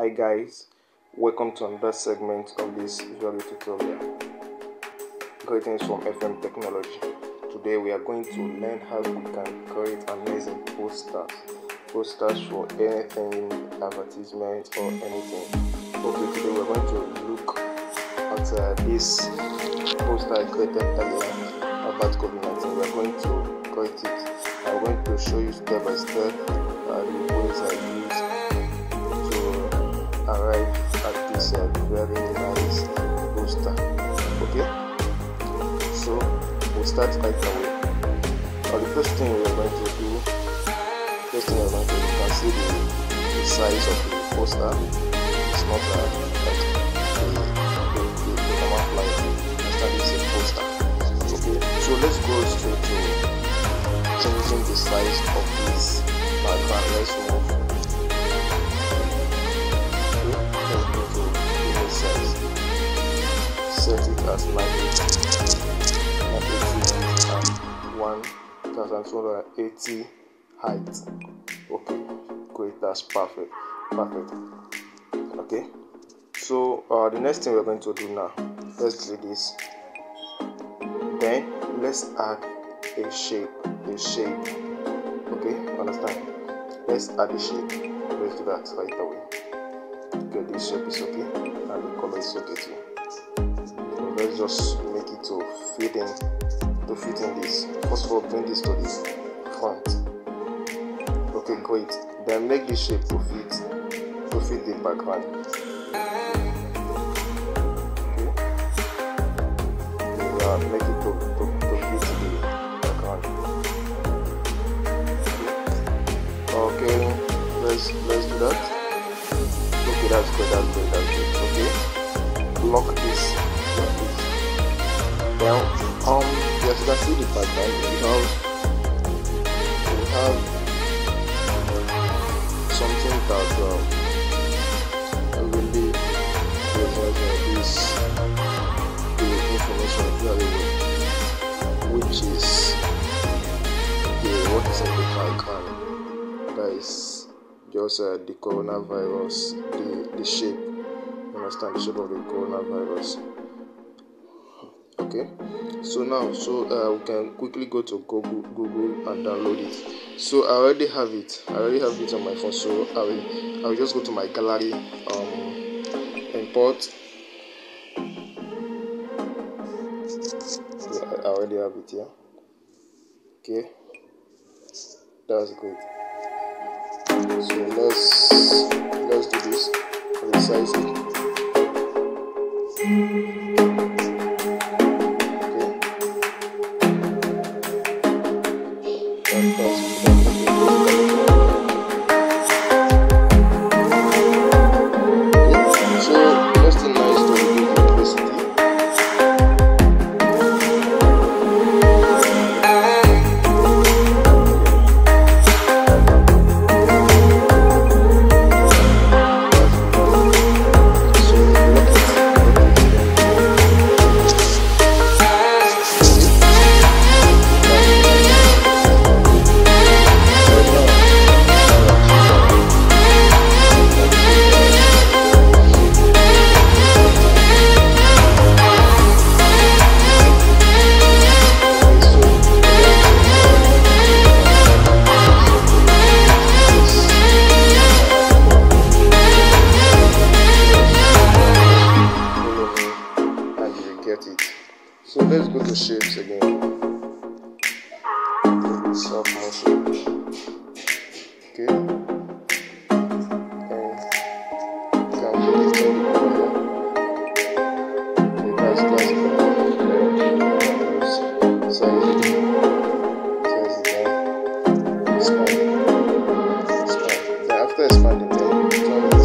Hi guys, welcome to another segment of this video tutorial. Greetings from FM Technology. Today we are going to learn how we can create amazing posters for anything, advertisement or anything. Okay, today we are going to look at this poster I created earlier about COVID-19. We are going to create it. I'm going to show you step by step the ways I use arrive at this very nice poster. Okay, so we'll start right away. The first thing we are going to do, you can see the size of the poster. It's not like the normal flyer. Instead, it's a poster. Okay, so let's go straight to changing the size of this background. Let's move. Set it as 1280 height. Okay, great, that's perfect. Okay, so the next thing we're going to do now, let's do this. Then let's add a shape. Okay, understand? Let's add a shape. Let's do that right away. Okay, this shape is okay, and the color is okay too. So let's just make it to fit in this. First of all, bring this to the front. Okay, great. Then make this shape to fit the background. Okay. Make it to fit the background. Okay, let's do that. Okay, that's good. Okay, lock this. Now, yes, you can see the background. We have something that really is the information here, which is what is in the background. That is just the coronavirus, the shape. You understand the shape of the coronavirus. Okay, so now we can quickly go to Google and download it. So I already have it on my phone, so I will just go to my gallery, import. Yeah, I already have it here. Okay, that's great. So let's do this. Resize it. So let's go to shapes again. Stop motion. Okay. And can really change the color. Okay, that's size it again. Expand. Then after expanding, then turn it.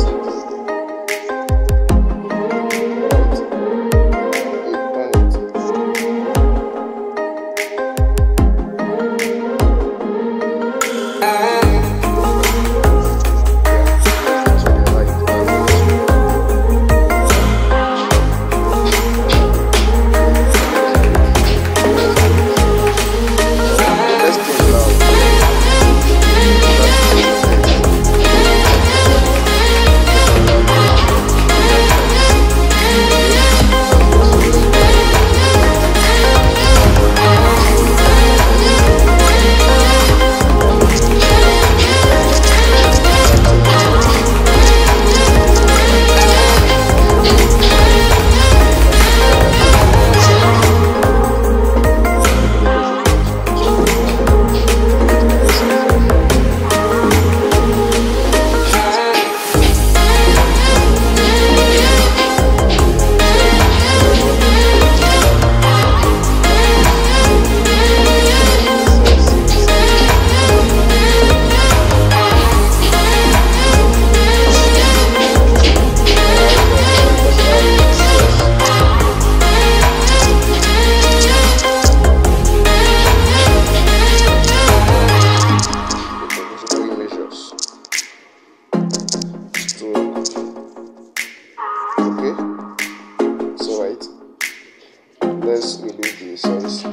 let's release the size.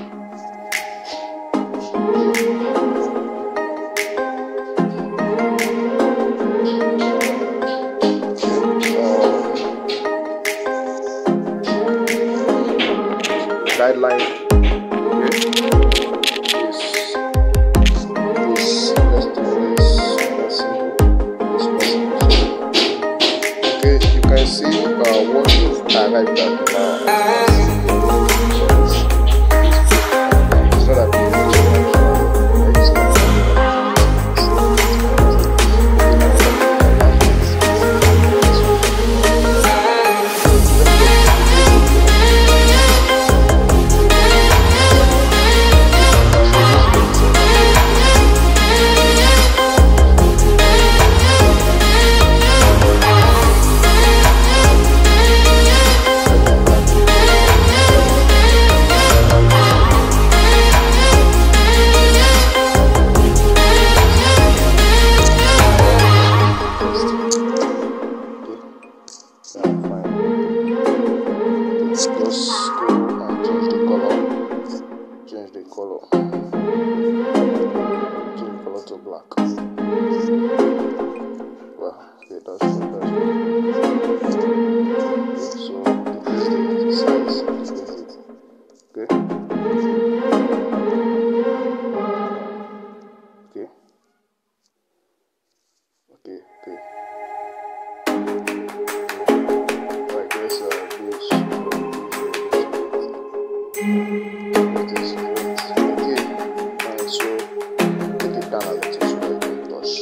Guideline. Let's do this. That's simple. Okay, you can see what you've arrived at now. It's not that change the color to black. Well, okay, that's good. So decrease the size, decrease it. Okay. Right, let's do this. So take it down a little so that you can touch.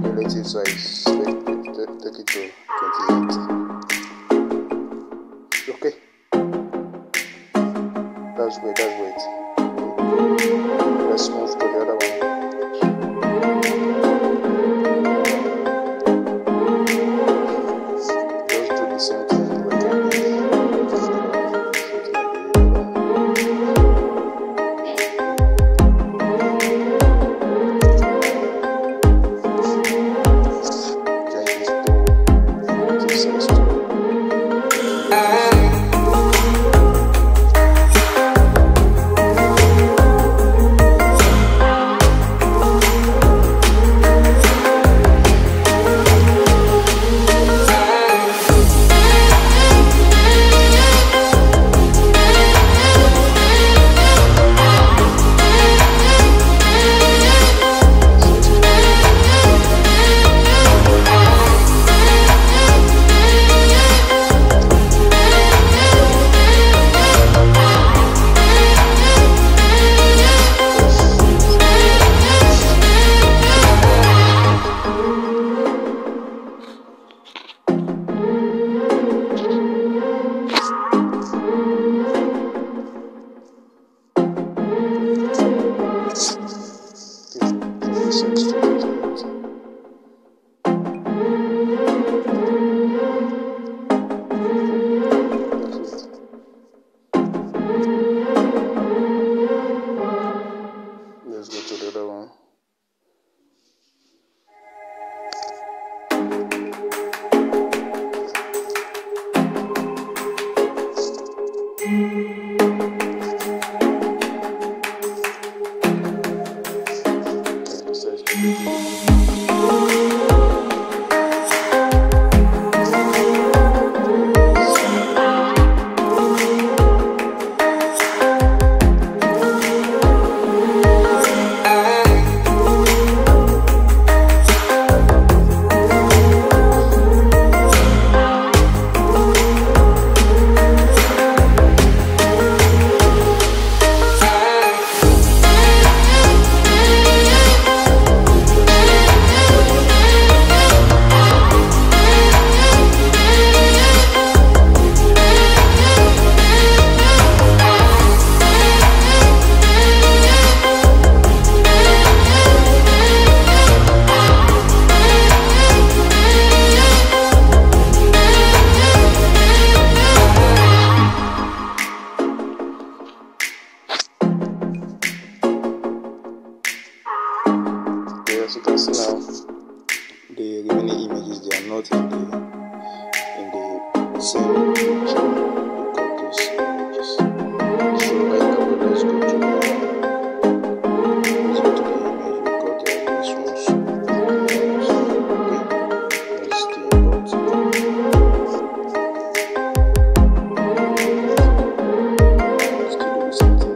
Relative size, take it to 28. Okay, that's great. Let's move to the other one. Just do the same thing like this, they are not in the same picture. We got these images. So right now let's go to the image. We got these ones. Okay, let's stay about. Still do the same thing.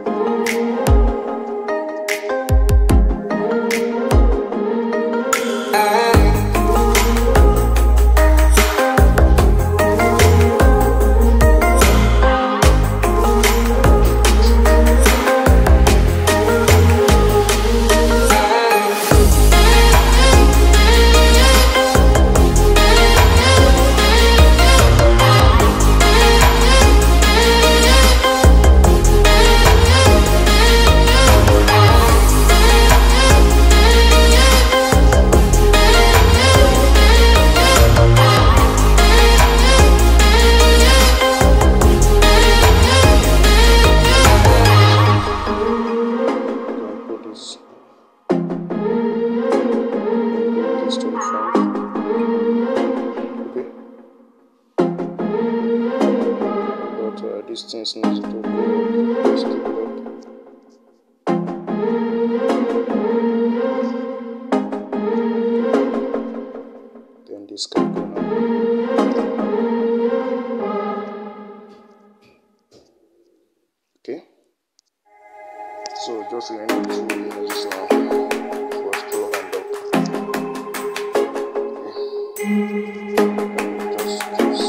To the front. Okay, but these things need to go stable up. Then this can go now. Okay, so just remember 2 images now for scroll and up. Just choose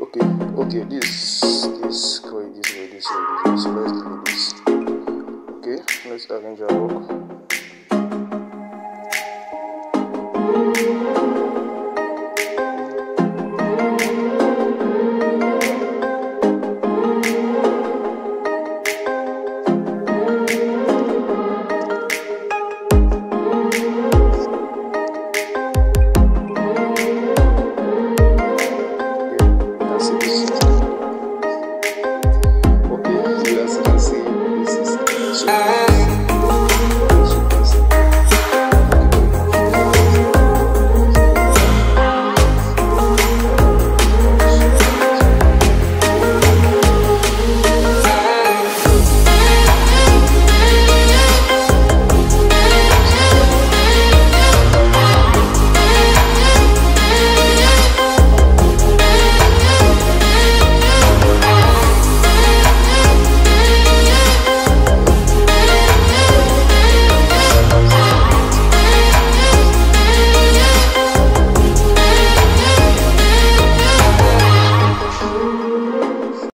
okay, this way. So let's do this. Okay, let's arrange our work.